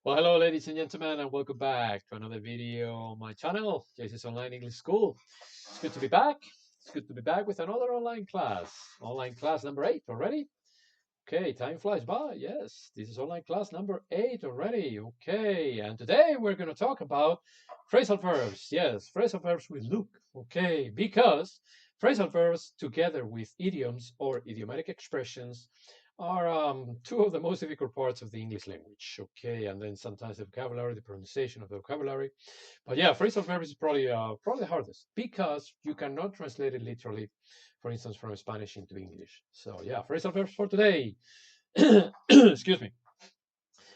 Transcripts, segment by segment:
Well, hello, ladies and gentlemen, and welcome back to another video on my channel, JC's Online English School. It's good to be back. It's good to be back with another online class. Online class number 8 already. Okay, time flies by. Yes, this is online class number 8 already. Okay, and today we're going to talk about phrasal verbs. Yes, phrasal verbs with look. Okay, because phrasal verbs together with idioms or idiomatic expressions are two of the most difficult parts of the English language. Okay, and then sometimes the vocabulary, the pronunciation of the vocabulary. But yeah, phrasal verbs is probably the hardest because you cannot translate it literally, for instance, from Spanish into English. So yeah, phrasal verbs for today. Excuse me.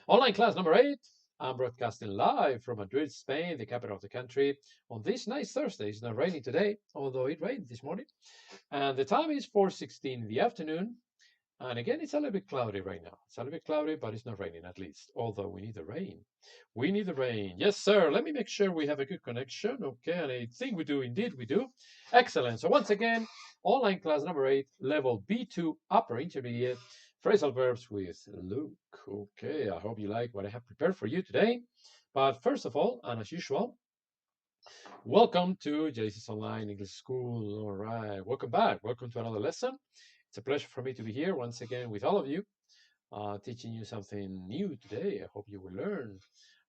Online class number 8. I'm broadcasting live from Madrid, Spain, the capital of the country, on this nice Thursday. It's not raining today, although it rained this morning. And the time is 4:16 in the afternoon. And again, it's a little bit cloudy right now. It's a little bit cloudy, but it's not raining at least, although we need the rain. We need the rain. Yes, sir. Let me make sure we have a good connection. Okay, and I think we do. Indeed, we do. Excellent. So once again, online class number 8, level B2, upper intermediate, phrasal verbs with look. Okay, I hope you like what I have prepared for you today. But first of all, and as usual, welcome to JC's Online English School. All right, welcome back. Welcome to another lesson. It's a pleasure for me to be here once again with all of you, teaching you something new today. I hope you will learn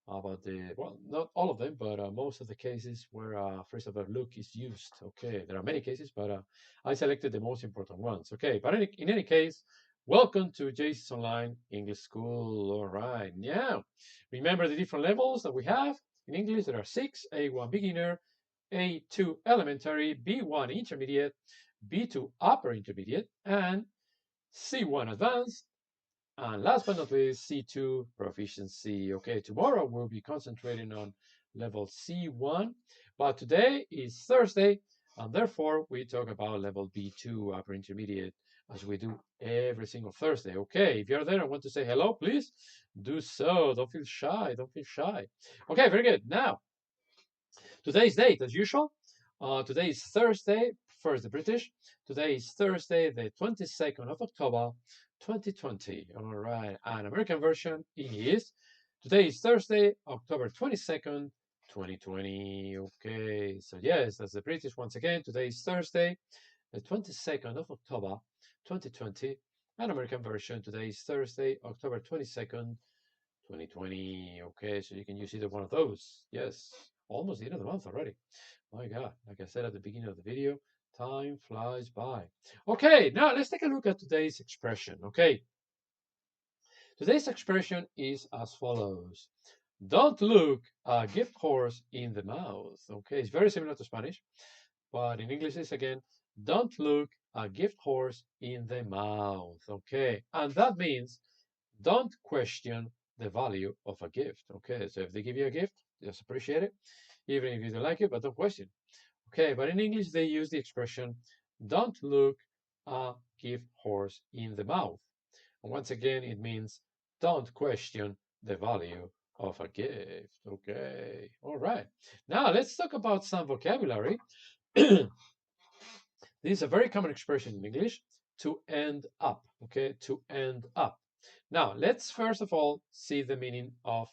about well, not all of them, but most of the cases where phrasal verb look is used. Okay, there are many cases, but I selected the most important ones. Okay, but in any case, welcome to JC's Online English School. All right, now remember the different levels that we have in English. There are 6: A1 beginner, A2 elementary, B1 intermediate, B2 upper intermediate, and C1 advanced, and last but not least, C2 proficiency. Okay, tomorrow we'll be concentrating on level C1, but today is Thursday, and therefore we talk about level B2 upper intermediate as we do every single Thursday. Okay, if you're there and want to say hello, please do so. Don't feel shy. Don't feel shy. Okay, very good. Now, today's date, as usual. Today is Thursday, first the British. Today is Thursday, the 22nd of October, 2020. All right, and American version is today is Thursday, October 22nd, 2020. Okay, so yes, that's the British once again. Today is Thursday, the 22nd of October, 2020. And American version today is Thursday, October 22nd, 2020. Okay, so you can use either one of those. Yes, almost the end of the month already. My God, like I said at the beginning of the video, time flies by. Okay, now let's take a look at today's expression. Okay, today's expression is as follows. Don't look a gift horse in the mouth. Okay, it's very similar to Spanish, but in English it's again, don't look a gift horse in the mouth. Okay, and that means don't question the value of a gift. Okay, so if they give you a gift, just appreciate it, even if you don't like it, but don't question. Okay, but in English they use the expression don't look a gift horse in the mouth. And once again, it means don't question the value of a gift. Okay, all right. Now let's talk about some vocabulary. This is a very common expression in English, to end up. Okay, to end up. Now, let's first of all see the meaning of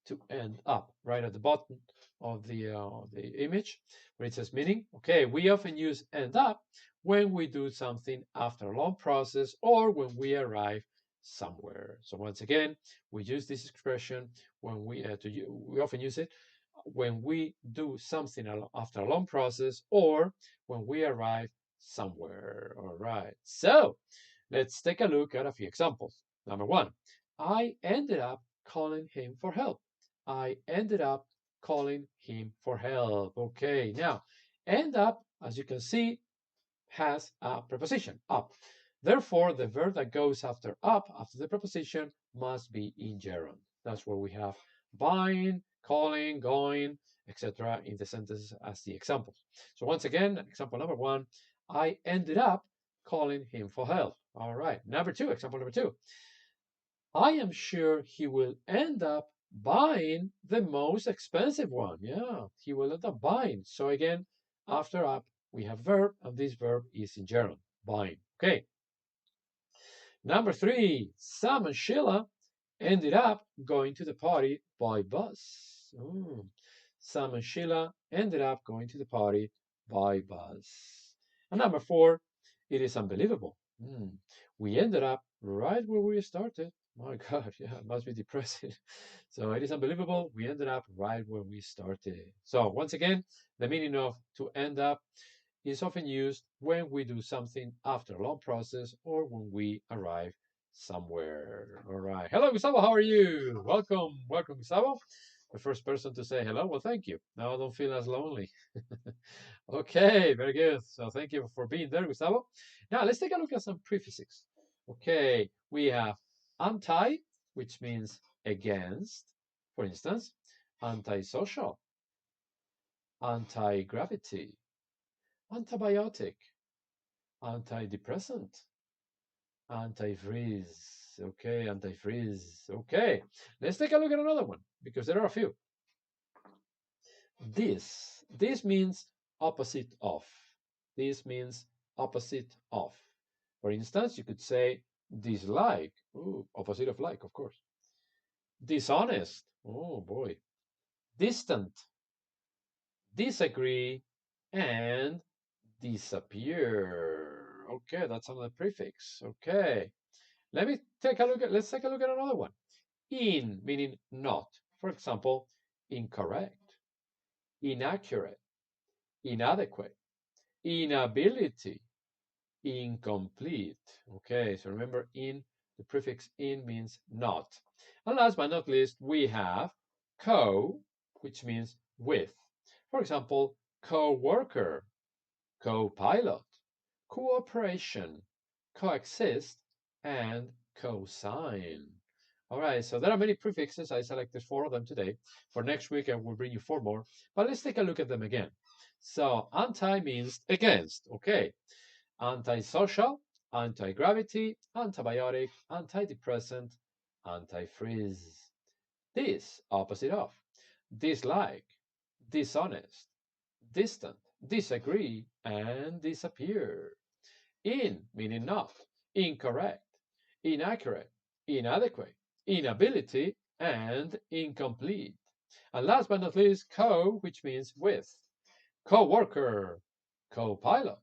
to end up right at the bottom of the image where it says meaning. Okay, we often use end up when we do something after a long process or when we arrive somewhere. So once again, we use this expression when we often use it when we do something after a long process or when we arrive somewhere. All right, so let's take a look at a few examples. Number 1, I ended up calling him for help. I ended up calling him for help. Okay, now end up, as you can see, has a preposition, up. Therefore, the verb that goes after up, after the preposition, must be in gerund. That's where we have buying, calling, going, etc. in the sentence as the examples. So once again, example number 1, I ended up calling him for help. All right, number 2, example number 2. I am sure he will end up buying the most expensive one. Yeah, he will end up buying. So again, after up, we have verb, and this verb is in gerund, buying. Okay. Number 3, Sam and Sheila ended up going to the party by bus. Sam and Sheila ended up going to the party by bus. And number 4, it is unbelievable. We ended up right where we started. My God, yeah, it must be depressing. So it is unbelievable. We ended up right where we started. So once again, the meaning of to end up is often used when we do something after a long process or when we arrive somewhere. All right. Hello, Gustavo. How are you? Welcome. Welcome, Gustavo. The first person to say hello. Well, thank you. Now I don't feel as lonely. Okay, very good. So thank you for being there, Gustavo. Now let's take a look at some prefixes. Okay, we have anti, which means against. For instance, antisocial, anti-gravity, antibiotic, antidepressant, antifreeze. Okay, antifreeze. Okay, let's take a look at another one because there are a few. This means opposite of. This means opposite of. For instance, you could say dislike. Ooh, opposite of like, of course. Dishonest. Oh boy. Distant, disagree, and disappear. Okay, that's another prefix. Okay. Let's take a look at another one. In, meaning not. For example, incorrect, inaccurate, inadequate, inability, incomplete. Okay, so remember the prefix in means not. And last but not least, we have co, which means with. For example, co-worker, co-pilot, cooperation, coexist, and cosign. All right, so there are many prefixes. I selected 4 of them today. For next week, I will bring you 4 more. But let's take a look at them again. So anti means against. Okay. Antisocial, anti-gravity, antibiotic, antidepressant, antifreeze. This, opposite of. Dislike, dishonest, distant, disagree, and disappear. In, meaning not, incorrect, inaccurate, inadequate, inability, and incomplete. And last but not least, co, which means with. Co-worker, co-pilot,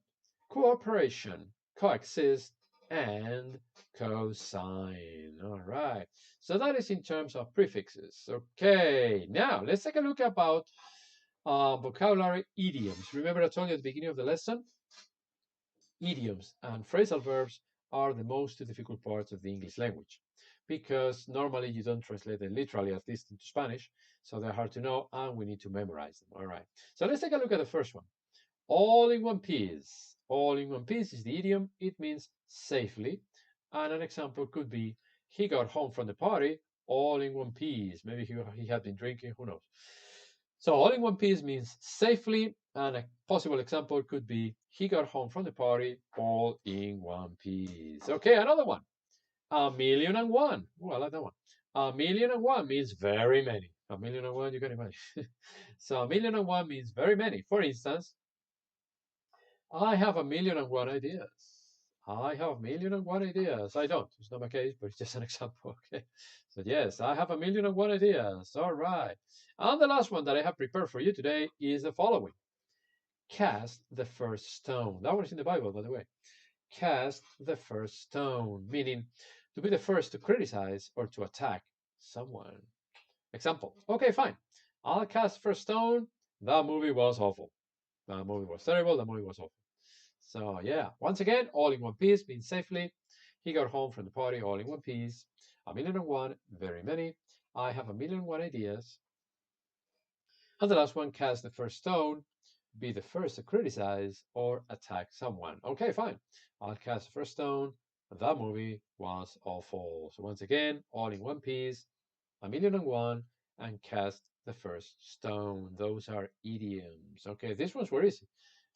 cooperation, coexist, and cosign. All right. So that is in terms of prefixes. Okay. Now let's take a look about vocabulary idioms. Remember I told you at the beginning of the lesson, idioms and phrasal verbs are the most difficult parts of the English language because normally you don't translate them literally, at least into Spanish, so they're hard to know and we need to memorize them. All right. So let's take a look at the first one. All in one piece. All in one piece is the idiom. It means safely. And an example could be, he got home from the party all in one piece. Maybe he had been drinking, who knows. So all in one piece means safely. And a possible example could be, he got home from the party all in one piece. Okay, another one. 1,000,001. Oh, I like that one. 1,000,001 means very many. 1,000,001, you can imagine. So 1,000,001 means very many. For instance, I have 1,000,001 ideas. I have 1,000,001 ideas. I don't. It's not my case, but it's just an example. Okay. So yes, I have 1,000,001 ideas. All right. And the last one that I have prepared for you today is the following. Cast the first stone. That one is in the Bible, by the way. Cast the first stone, meaning to be the first to criticize or to attack someone. Example. Okay, fine. I'll cast first stone. That movie was awful. That movie was terrible. That movie was awful. So yeah, once again, all in one piece means safely. He got home from the party all in one piece. 1,000,001, very many. I have 1,000,001 ideas. And the last one, cast the first stone, be the first to criticize or attack someone. Okay, fine. I'll cast the first stone. That movie was awful. So once again, all in one piece, 1,000,001, and cast the first stone. Those are idioms. Okay, this ones were easy.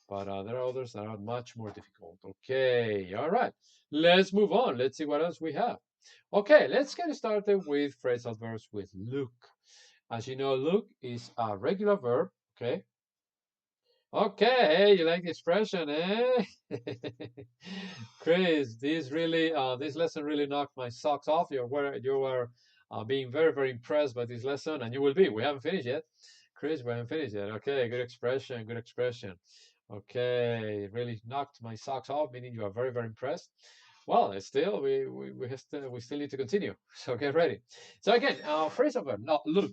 But there are others that are much more difficult. Okay, all right. Let's move on. Let's see what else we have. Okay, let's get started with phrasal verbs with look. As you know, look is a regular verb, okay? Okay, you like the expression, eh? Chris, this lesson really knocked my socks off. You were being very, very impressed by this lesson, and you will be. We haven't finished yet. Chris, we haven't finished yet. Okay, good expression, good expression. Okay, really knocked my socks off, meaning you are very, very impressed. Well, still, we still need to continue. So get ready. So again, phrasal verb. Now look.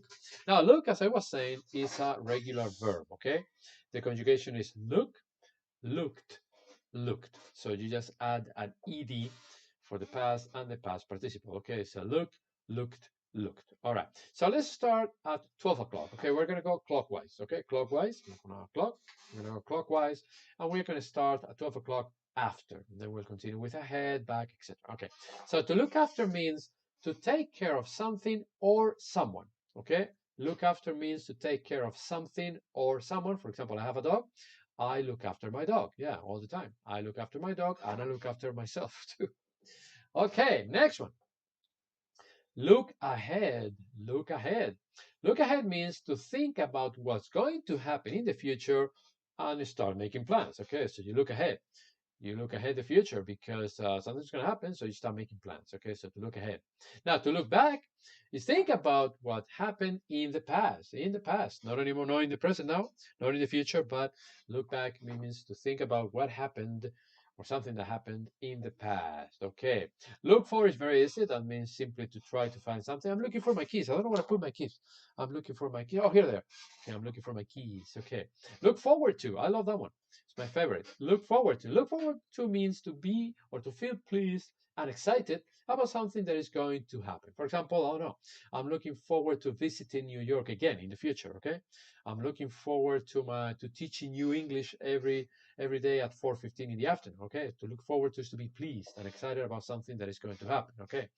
Now look, as I was saying, is a regular verb. Okay, the conjugation is look, looked, looked. So you just add an ed for the past and the past participle. Okay, so look, looked, looked. All right. So let's start at 12 o'clock. Okay, we're gonna go clockwise. Okay, clockwise. Clock. We're gonna go clockwise, and we're gonna start at 12 o'clock after. And then we'll continue with ahead, back, etc. Okay. So to look after means to take care of something or someone. Okay. Look after means to take care of something or someone. For example, I have a dog. I look after my dog. Yeah, all the time. I look after my dog and I look after myself too. Okay, next one. Look ahead. Look ahead. Look ahead means to think about what's going to happen in the future and start making plans. Okay, so you look ahead. You look ahead the future because something's going to happen, so you start making plans. Okay, so to look ahead. Now, to look back is think about what happened in the past. In the past, not anymore, not in the present now, not in the future, but look back means to think about what happened or something that happened in the past. Okay, look for is very easy. That means simply to try to find something. I'm looking for my keys. I don't know where to put my keys. I'm looking for my keys. Oh, here they are. Okay, I'm looking for my keys. Okay, look forward to. I love that one. It's my favorite. Look forward to. Look forward to means to be or to feel pleased and excited about something that is going to happen. For example, I don't know, I'm looking forward to visiting New York again in the future. Okay, I'm looking forward to teaching you English every day at 4:15 in the afternoon. Okay, to look forward to is to be pleased and excited about something that is going to happen. Okay,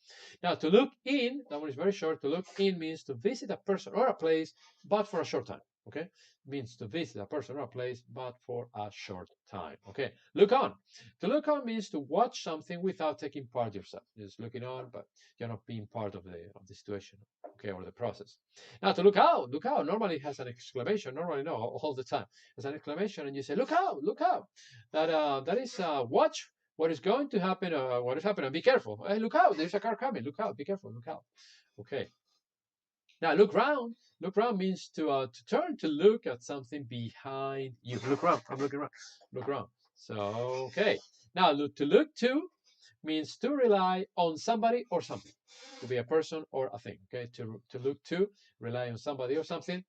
now to look in, that one is very short. To look in means to visit a person or a place, but for a short time. Okay, means to visit a person or a place, but for a short time. Okay, look on. To look on means to watch something without taking part yourself. Just looking on, but you're not being part of the situation, okay, or the process. Now to look out. Look out normally has an exclamation. Normally, no, all the time. There's an exclamation, and you say, "Look out! Look out!" That is watch what is going to happen. What is happening? Be careful. Hey, look out! There's a car coming. Look out! Be careful. Look out. Okay. Now look round. Look round means to turn to look at something behind you. Look round. I'm looking around. Look round. So okay. Now to look to means to rely on somebody or something. To be a person or a thing. Okay. To look to, rely on somebody or something.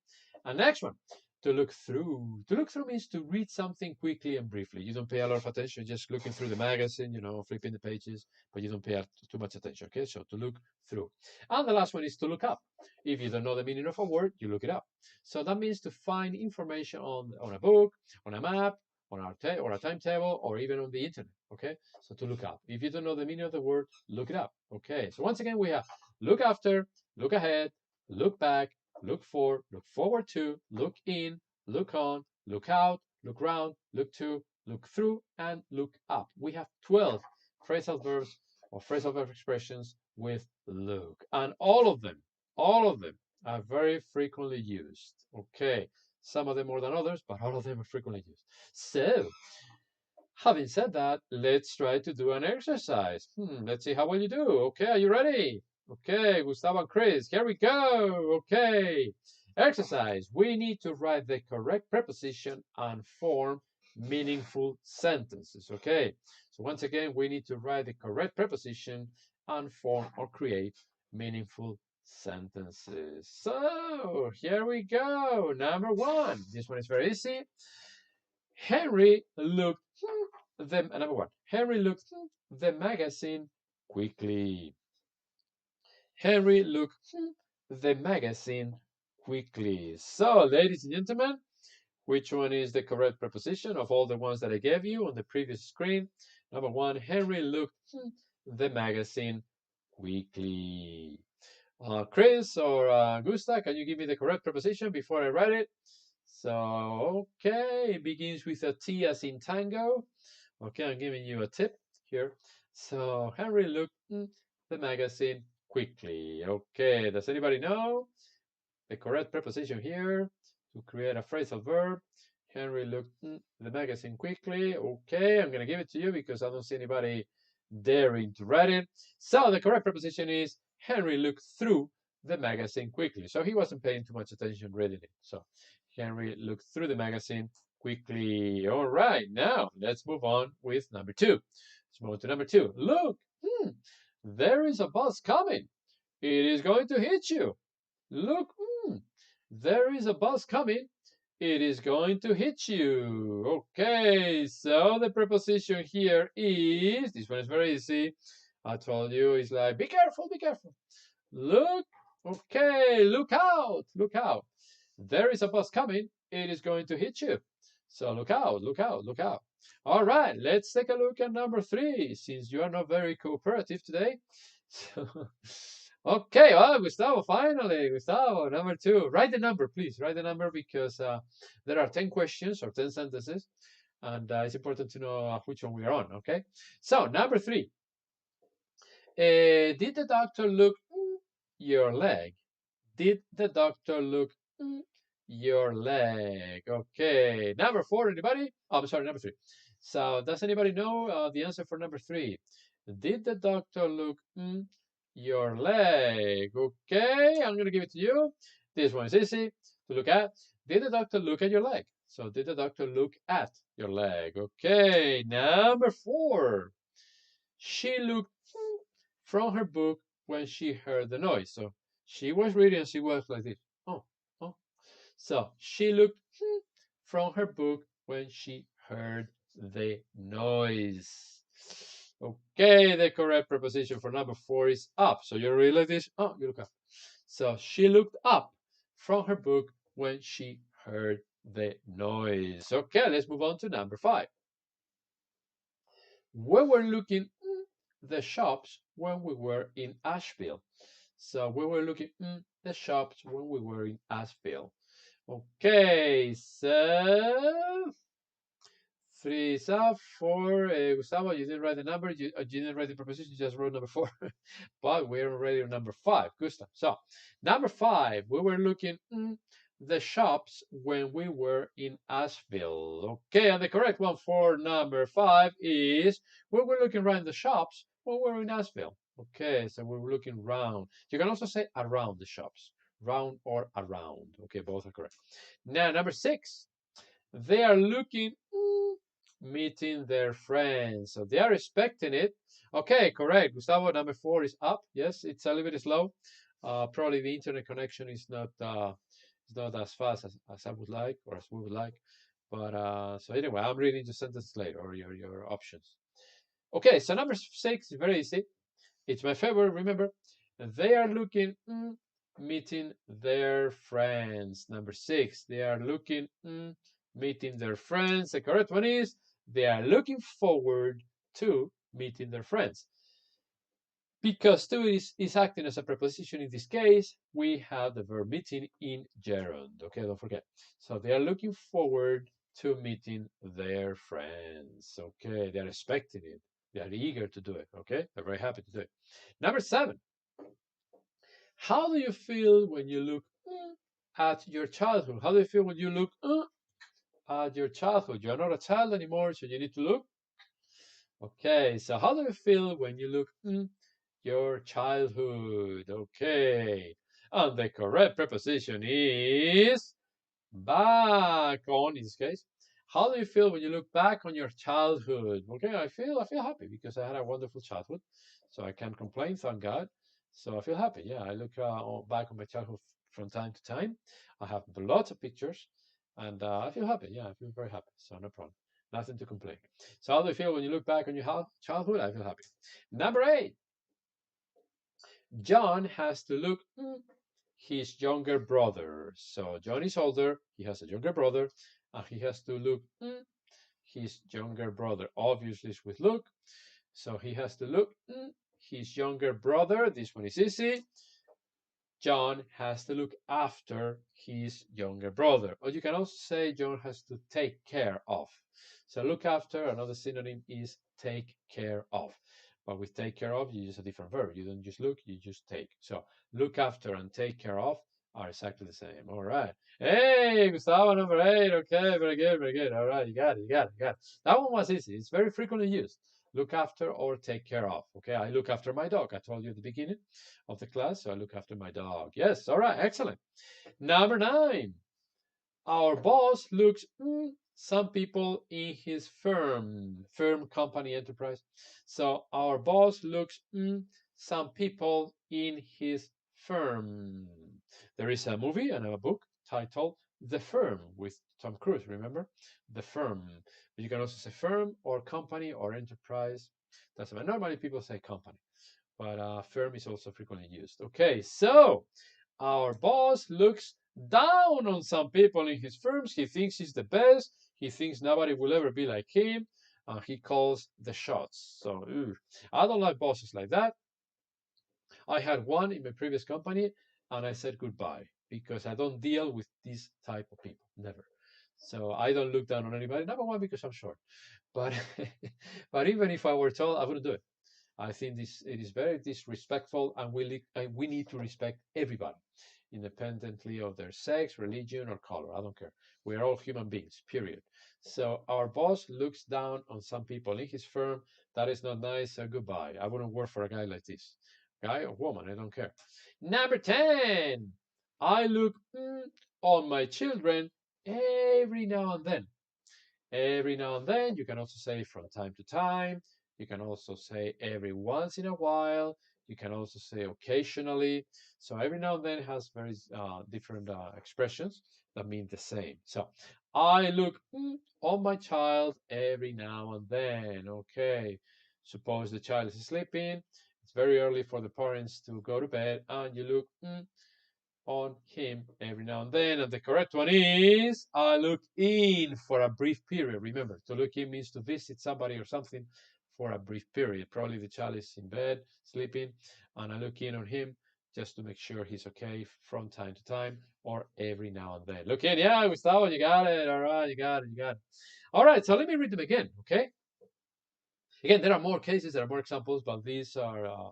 And next one. To look through. To look through means to read something quickly and briefly. You don't pay a lot of attention, just looking through the magazine, flipping the pages, but you don't pay too much attention. Okay, so to look through. And the last one is to look up. If you don't know the meaning of a word, you look it up. So that means to find information on a book, on a map, on or a timetable, or even on the internet. Okay, so to look up. If you don't know the meaning of the word, look it up. Okay, so once again we have look after, look ahead, look back, look for, look forward to, look in, look on, look out, look round, look to, look through, and look up. We have 12 phrasal verbs or phrasal verb expressions with look, and all of them are very frequently used. Okay, some of them more than others, but all of them are frequently used. So, having said that, let's try to do an exercise. Let's see how well you do. Okay, are you ready? Okay, Gustavo and Chris, here we go. Okay, exercise. We need to write the correct preposition and form meaningful sentences. Okay, so once again, we need to write the correct preposition and form or create meaningful sentences. So here we go. Number one. This one is very easy. Henry looked number one. Henry looked the magazine quickly. Henry looked the magazine quickly. So, ladies and gentlemen, which one is the correct preposition of all the ones that I gave you on the previous screen? Number one, Henry looked the magazine quickly. Chris or Gusta, can you give me the correct preposition before I write it? So, okay, it begins with a T as in tango. Okay, I'm giving you a tip here. So, Henry looked the magazine quickly. Okay, does anybody know the correct preposition here to create a phrasal verb? Henry looked the magazine quickly. Okay, I'm going to give it to you because I don't see anybody daring to write it. So, the correct preposition is Henry looked through the magazine quickly. So he wasn't paying too much attention reading it. So Henry looked through the magazine quickly. All right, now let's move on with number 2. Let's move on to number 2. Look, there is a bus coming. It is going to hit you. Look, there is a bus coming. It is going to hit you. Okay, so the preposition here is, this one is very easy. I told you, it's like, be careful, be careful. Look, okay, look out, look out. There is a bus coming. It is going to hit you. So look out, look out, look out. All right, let's take a look at number 3, since you are not very cooperative today. Okay, well, Gustavo, finally, Gustavo, number 2. Write the number, please. Write the number because there are 10 questions or 10 sentences, and it's important to know which one we are on, okay? So, number 3. Did the doctor look your leg? Did the doctor look your leg? Okay. Number 4, anybody? Oh, I'm sorry, number 3. So, does anybody know the answer for number 3? Did the doctor look your leg? Okay, I'm going to give it to you. This one is easy to look at. Did the doctor look at your leg? So, did the doctor look at your leg? Okay, number 4. She looked from her book when she heard the noise. So, she was reading and she was like this. Oh, oh. So, she looked from her book when she heard the noise. Okay, the correct preposition for number 4 is up. So you read like this. Oh, you look up. So she looked up from her book when she heard the noise. Okay, let's move on to number 5. We were looking the shops when we were in Asheville. So we were looking the shops when we were in Asheville. Okay, so 3 is up. 4, Gustavo, you didn't write the number. You didn't write the preposition. You just wrote number 4. But we're already on number 5, Gustav. So, number 5, we were looking the shops when we were in Asheville. Okay, and the correct one for number 5 is we were looking around the shops when we were in Asheville. Okay, so we were looking round. You can also say around the shops. Round or around. Okay, both are correct. Now, number 6, they are looking meeting their friends. So they are expecting it. Okay, correct. Gustavo, number 4 is up. Yes, it's a little bit slow. Probably the internet connection is not as fast as I would like or as we would like. But so anyway, I'm reading the sentence later or your options. Okay, so number 6 is very easy. It's my favorite, remember. They are looking meeting their friends. Number 6, they are looking meeting their friends. The correct one is they are looking forward to meeting their friends. Because to is acting as a preposition in this case, we have the verb meeting in gerund. Okay, don't forget. So they are looking forward to meeting their friends. Okay, they are expecting it. They are eager to do it. Okay, they're very happy to do it. Number 7. How do you feel when you look at your childhood? How do you feel when you look at your childhood? You are not a child anymore, so you need to look. Okay, so how do you feel when you look your childhood? Okay, and the correct preposition is back on in this case. How do you feel when you look back on your childhood? Okay, I feel happy because I had a wonderful childhood, so I can't complain, thank God. So I feel happy. Yeah, I look back on my childhood from time to time. I have lots of pictures, and I feel happy. Yeah, I feel very happy. So no problem. Nothing to complain. So how do you feel when you look back on your childhood? I feel happy. Number 8. John has to look his younger brother. So John is older. He has a younger brother, and he has to look his younger brother. Obviously, it's with look. So he has to look his younger brother. This one is easy. John has to look after his younger brother. Or you can also say John has to take care of. So look after, another synonym is take care of. But with take care of, you use a different verb. You don't just look, you just take. So look after and take care of are exactly the same. All right. Hey, Gustavo, number 8. Okay, very good, very good. All right, you got it, you got it, you got it. That one was easy. It's very frequently used. look after or take care of. Okay, I look after my dog. I told you at the beginning of the class, so I look after my dog. Yes, all right, excellent. Number 9, our boss looks some people in his firm, company, enterprise. So our boss looks some people in his firm. There is a movie and a book titled The Firm with Tom Cruise, remember? The Firm. But you can also say firm or company or enterprise. Doesn't matter. Normally people say company, but firm is also frequently used. Okay, so our boss looks down on some people in his firms. He thinks he's the best. He thinks nobody will ever be like him. He calls the shots. So I don't like bosses like that. I had one in my previous company, and I said goodbye because I don't deal with this type of people. Never. So I don't look down on anybody. Number one, because I'm short. But but even if I were tall, I wouldn't do it. I think it is very disrespectful, and we need to respect everybody, independently of their sex, religion, or color. I don't care. We are all human beings, period. So our boss looks down on some people in his firm. That is not nice. So goodbye. I wouldn't work for a guy like this. Guy or woman, I don't care. Number 10, I look on my children every now and then. Every now and then, you can also say from time to time. You can also say every once in a while. You can also say occasionally. So every now and then has very different expressions that mean the same. So I look on my child every now and then. Okay. Suppose the child is sleeping. It's very early for the parents to go to bed, and you look on him every now and then. And the correct one is I look in for a brief period. Remember, to look in means to visit somebody or something for a brief period. Probably the child is in bed, sleeping, and I look in on him just to make sure he's okay from time to time or every now and then. Look in, yeah, Gustavo, you got it. All right, you got it, you got it. All right, so let me read them again, okay? Again, there are more cases, there are more examples, but these are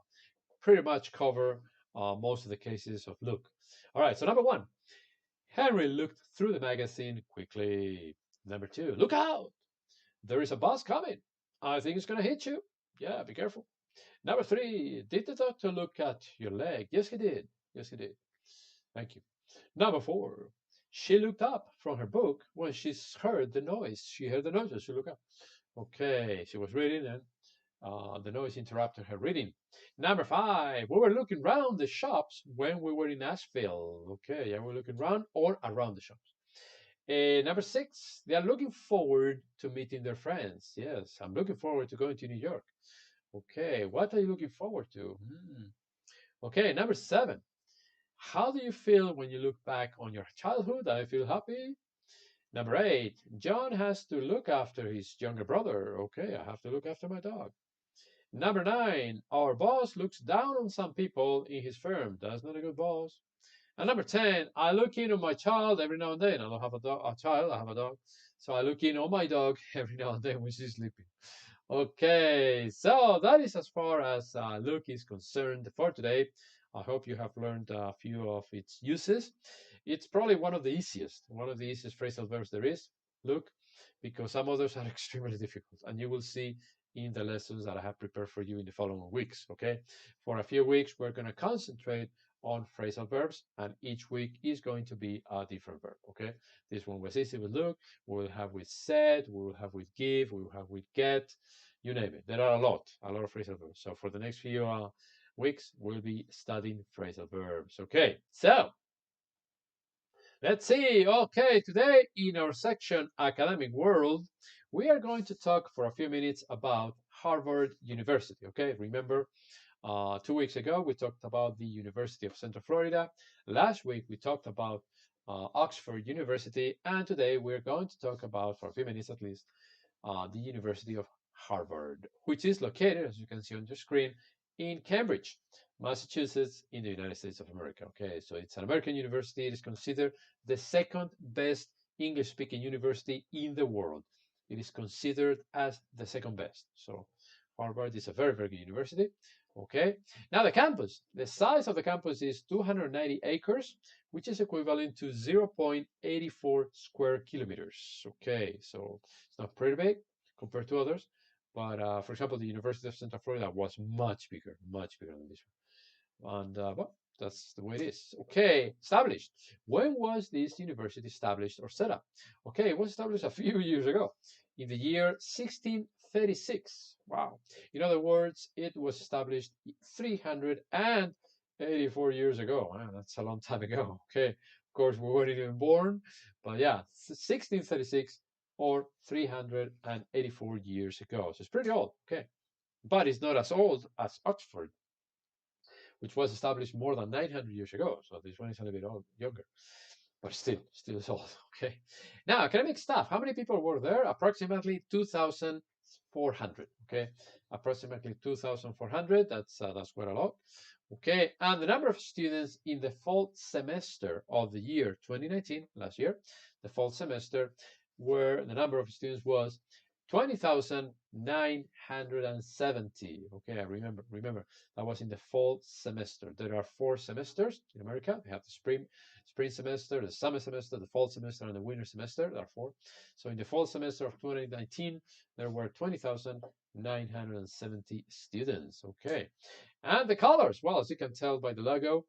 pretty much cover most of the cases of look. All right, so number 1, Henry looked through the magazine quickly. Number 2, look out! There is a bus coming. I think it's going to hit you. Yeah, be careful. Number 3, did the doctor look at your leg? Yes, he did. Yes, he did. Thank you. Number 4, she looked up from her book when she heard the noise. She heard the noise, so she looked up. Okay, she was reading and the noise interrupted her reading. Number 5, we were looking around the shops when we were in Nashville. Okay, yeah, we're looking around or around the shops. Number 6, they are looking forward to meeting their friends. Yes, I'm looking forward to going to New York. Okay, what are you looking forward to? Okay, number 7, how do you feel when you look back on your childhood? I feel happy. Number 8, John has to look after his younger brother. Okay, I have to look after my dog. Number 9, our boss looks down on some people in his firm. That's not a good boss. And number 10, I look in on my child every now and then. I don't have a child, I have a dog. So I look in on my dog every now and then when she's sleeping. Okay, so that is as far as look is concerned for today. I hope you have learned a few of its uses. It's probably one of the easiest phrasal verbs there is, look, because some others are extremely difficult, and you will see in the lessons that I have prepared for you in the following weeks, okay? For a few weeks, we're going to concentrate on phrasal verbs, and each week is going to be a different verb, okay? This one was easy with look, we will have with said, we will have with give, we will have with get, you name it. There are a lot of phrasal verbs. So for the next few weeks, we'll be studying phrasal verbs, okay? So, let's see. Okay, today in our section Academic World, we are going to talk for a few minutes about Harvard University. Okay, remember 2 weeks ago we talked about the University of Central Florida. Last week we talked about Oxford University, and today we're going to talk about, for a few minutes at least, the University of Harvard, which is located, as you can see on your screen, in Cambridge, Massachusetts, in the United States of America. Okay, so it's an American university. It is considered the second best English-speaking university in the world. It is considered as the second best. So Harvard is a very, very good university. Okay, now the campus, the size of the campus is 290 acres, which is equivalent to 0.84 square kilometers. Okay, so it's not pretty big compared to others, But for example, the University of Central Florida was much bigger than this one. And well, that's the way it is. Okay, established. When was this university established or set up? Okay, it was established a few years ago, in the year 1636. Wow. In other words, it was established 384 years ago. Wow, that's a long time ago. Okay, of course, we weren't even born, but yeah, 1636 or 384 years ago. So it's pretty old. Okay, but it's not as old as Oxford, which was established more than 900 years ago. So this one is a little bit younger, but still is old. Okay. Now, academic staff. How many people were there? Approximately 2,400. Okay, approximately 2,400. That's quite a lot. Okay, and the number of students in the fall semester of the year 2019, last year, the fall semester, where the number of students was 20,970. Okay, I remember that was in the fall semester. There are 4 semesters in America. We have the spring semester, the summer semester, the fall semester, and the winter semester. There are 4. So in the fall semester of 2019, there were 20,970 students. Okay, and the colors. Well, as you can tell by the logo,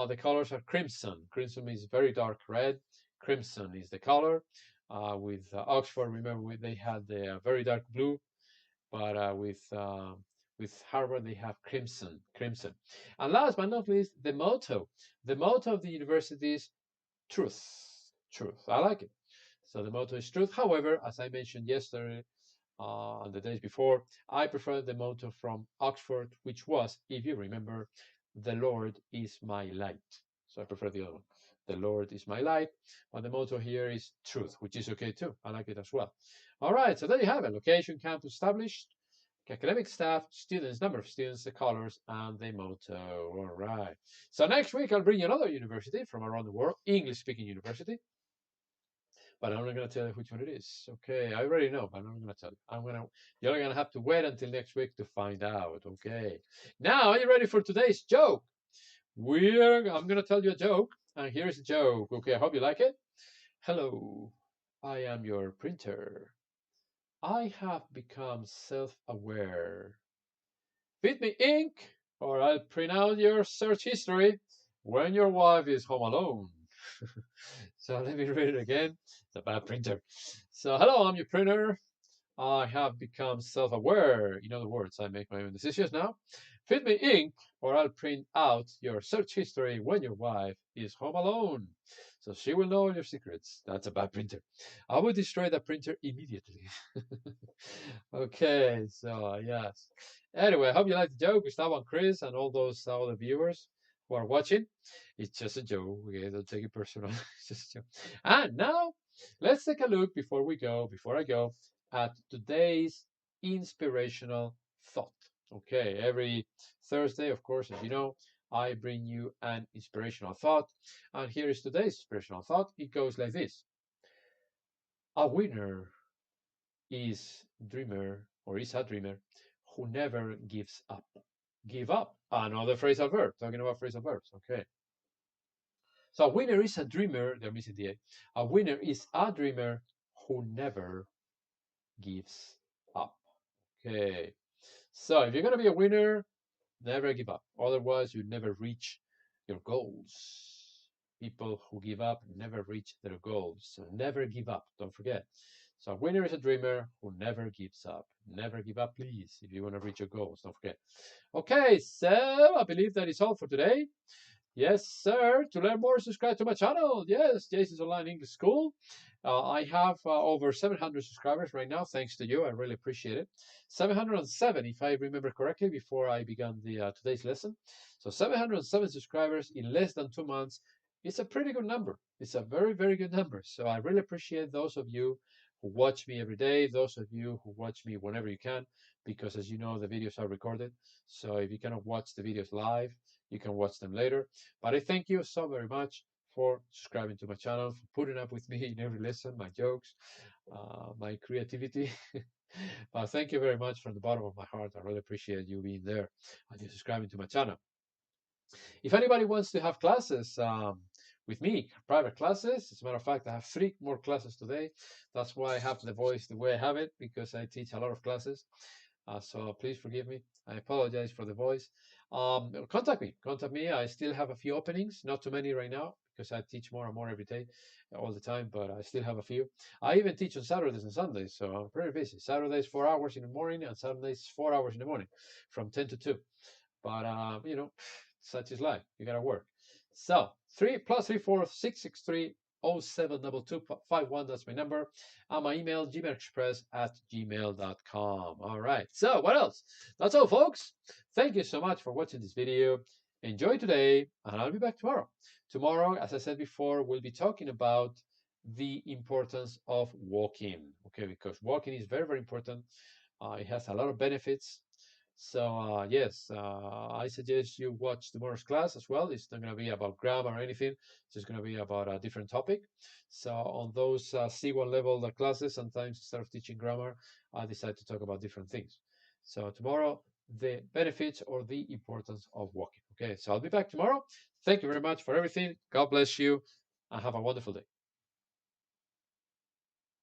the colors are crimson. Crimson is very dark red. Crimson is the color. With Oxford, remember they had the very dark blue, but with Harvard they have crimson. And last but not least, the motto. The motto of the university is truth. I like it. So the motto is truth. However, as I mentioned yesterday, and the days before, I prefer the motto from Oxford, which was, if you remember, the Lord is my light. So I prefer the other one. The Lord is my light. But the motto here is truth, which is okay too. I like it as well. All right, so there you have it. Location, campus established, academic staff, students, number of students, the colors, and the motto. All right. So next week, I'll bring you another university from around the world, English-speaking university. But I'm not going to tell you which one it is. Okay, I already know, but I'm not going to tell you. You're going to have to wait until next week to find out. Okay. Now, are you ready for today's joke? I'm going to tell you a joke, and here's a joke. Okay, I hope you like it. Hello, I am your printer. I have become self-aware. Feed me ink, or I'll print out your search history when your wife is home alone. So let me read it again. It's a bad printer. So hello, I'm your printer. I have become self-aware. In other words, I make my own decisions now. Feed me ink, or I'll print out your search history when your wife is home alone. So she will know your secrets. That's a bad printer. I will destroy that printer immediately. Okay, so yes. Anyway, I hope you liked the joke, Gustavo and Chris, and all those other viewers who are watching. It's just a joke. Okay, don't take it personal. It's just a joke. And now, let's take a look before I go, at today's inspirational thought. Okay, every Thursday, of course, as you know, I bring you an inspirational thought. And here is today's inspirational thought. It goes like this. A winner is a dreamer who never gives up. Give up. Another phrasal verb. Talking about phrasal verbs. Okay. So a winner is a dreamer. They're missing the A. A winner is a dreamer who never gives up. Okay. So if you're going to be a winner, never give up. Otherwise, you never reach your goals. People who give up never reach their goals. So never give up. Don't forget. So a winner is a dreamer who never gives up. Never give up, please, if you want to reach your goals. Don't forget. Okay, so I believe that is all for today. Yes, sir. To learn more, subscribe to my channel. Yes, Jason's Online English School. I have over 700 subscribers right now, thanks to you. I really appreciate it. 707, if I remember correctly, before I began the today's lesson. So 707 subscribers in less than 2 months. It's a pretty good number. It's a very, very good number. So I really appreciate those of you who watch me every day, those of you who watch me whenever you can, because as you know, the videos are recorded. So if you cannot watch the videos live, you can watch them later. But I thank you so very much for subscribing to my channel, for putting up with me in every lesson, my jokes, my creativity. But thank you very much from the bottom of my heart. I really appreciate you being there and you subscribing to my channel. If anybody wants to have classes with me, private classes, as a matter of fact, I have 3 more classes today. That's why I have the voice the way I have it, because I teach a lot of classes. So please forgive me. I apologize for the voice. Contact me. Contact me. I still have a few openings, not too many right now because I teach more and more every day, all the time, but I still have a few. I even teach on Saturdays and Sundays, so I'm very busy. Saturdays, 4 hours in the morning, and Sundays, 4 hours in the morning from 10 to 2. But, such is life. You got to work. So 3 + 3 + 4 663 072251. That's my number. And my email, gmailexpress@gmail.com. All right. So what else? That's all, folks. Thank you so much for watching this video. Enjoy today, and I'll be back tomorrow. Tomorrow, as I said before, we'll be talking about the importance of walking. Okay, because walking is very, very important. It has a lot of benefits. So yes, I suggest you watch tomorrow's class as well. It's not going to be about grammar or anything. It's just going to be about a different topic. So on those C1 level classes, sometimes instead of teaching grammar, I decide to talk about different things. So tomorrow, the benefits or the importance of walking. Okay, so I'll be back tomorrow. Thank you very much for everything. God bless you, and have a wonderful day.